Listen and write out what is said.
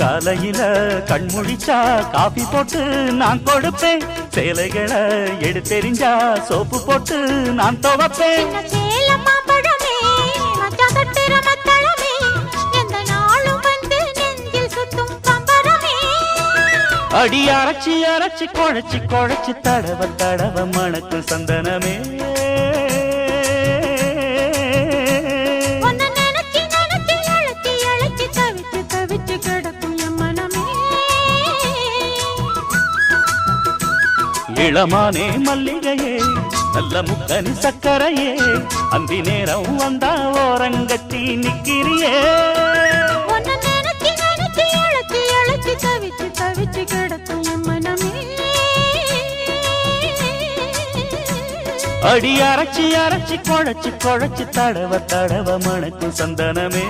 காலையில கண்முழிச்சா காபி போட்டு நான் கொடுப்பேன். சேலைகளை எடுத்தெறிஞ்சா சோப்பு போட்டு நான் துவைப்பேன். அடி அரைச்சி அரைச்சி குழைச்சி குழைச்சி தடவ தடவ மணக்கும் சந்தனமே. இளமானே மல்லிகையே நல்ல முக்கனி சக்கரையே அந்தி நேரம் வந்தா ஓரங்கட்டி நிக்கிறியே. அடி அரைச்சி அரைச்சி குழைச்சி குழைச்சி தடவ தடவ மணக்கும் சந்தனமே.